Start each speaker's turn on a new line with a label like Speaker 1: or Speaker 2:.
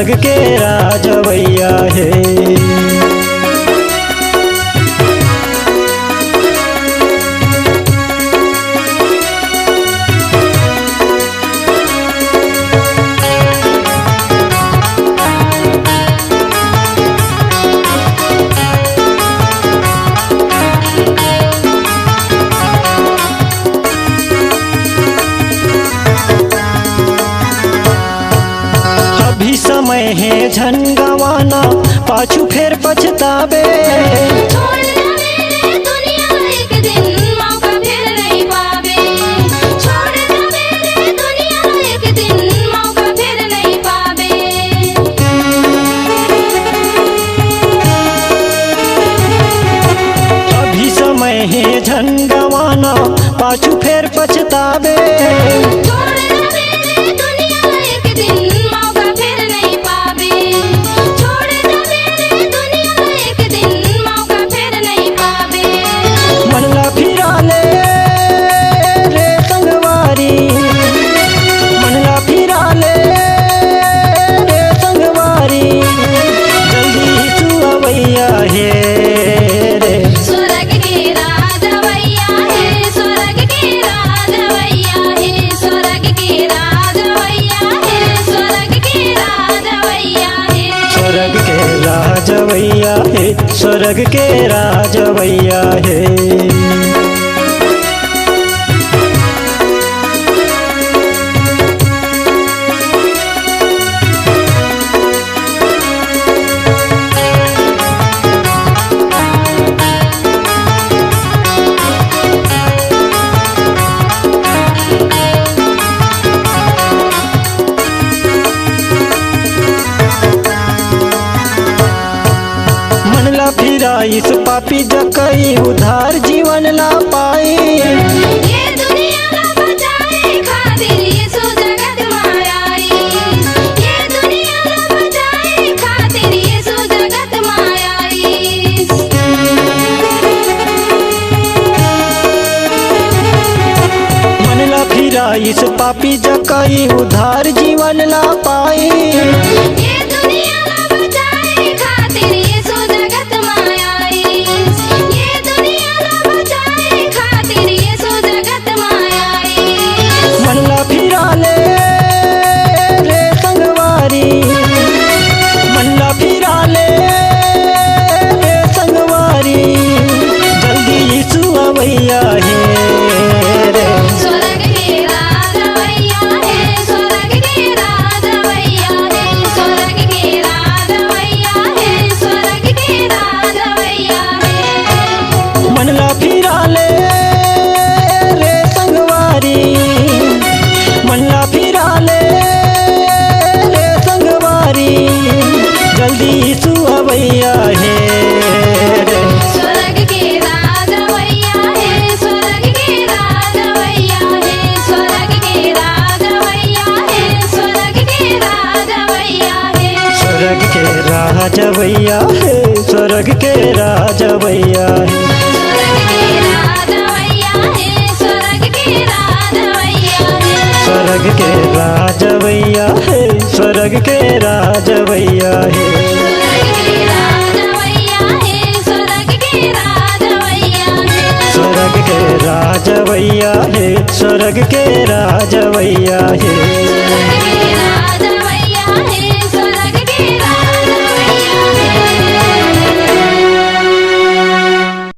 Speaker 1: स्वर्ग के राजवैया है। अभी समय है झन गवाना, पाछू फेर पछतावे।
Speaker 2: छोड़ दे रे दुनिया एक दिन मौका फिर नहीं पावे। छोड़ दे रे दुनिया एक दिन मौका फिर नहीं पावे।
Speaker 1: अभी समय है झन गवाना, पाछू फेर पछतावे।
Speaker 2: छोड़ दे रे दुनिया एक दिन मौका फिर नहीं पावे। छोड़ दे रे दुनिया एक दिन मौका फिर नहीं पावे।
Speaker 1: मनला फिरा ले रे संगवारी, मनला फिरा ले रे संगवारी, जल्दी सुअवैया है रे।
Speaker 2: स्वर्ग के राजवैया है, स्वर्ग के राजवैया है, स्वर्ग के राजवैया है, स्वर्ग के राजवैया है।
Speaker 1: स्वर्ग के राजवैया है, स्वर्ग के राजवैया है। मनला फिरा इस पापी जकई, उधार जीवन ला पाई।
Speaker 2: ये दुनिया ना बचाए खातिर यीशु जगत में आई। ये दुनिया ना बचाए खातिर यीशु जगत में आई।
Speaker 1: मनला फिरा इस पापी जकई, उधार जीवन ला पाई।
Speaker 2: ये दुनिया ना बचाए खातिर यीशु जगत में आई। ये दुनिया ना बचाए खातिर यीशु जगत में आई।
Speaker 1: मनला फिरा ले रे संगवारी, मनला फिरा ले रे संगवारी, जल्दी यीशु अवैया है रे।
Speaker 2: स्वर्ग के राजवैया है, स्वर्ग के राजवैया है, स्वर्ग के राजवैया है, स्वर्ग के राजवैया है।
Speaker 1: मनला फिरा ले रे संगवारी, मनला फिरा ले रे संगवारी, जल्दी यीशु अवैया है रे।
Speaker 2: स्वर्ग के राजवैया है, स्वर्ग के राजवैया है, स्वर्ग के राजवैया है, स्वर्ग के राजवैया है।
Speaker 1: स्वर्ग के राजवैया है, स्वर्ग के राजवैया है।
Speaker 2: स्वर्ग के राजवैया है, स्वर्ग के राजवैया है।
Speaker 1: स्वर्ग के राजवैया है, स्वर्ग के राजवैया है।
Speaker 2: स्वर्ग के राजवैया है, स्वर्ग के राजवैया है।
Speaker 1: स्वर्ग के राजवैया है, स्वर्ग के राजवैया है।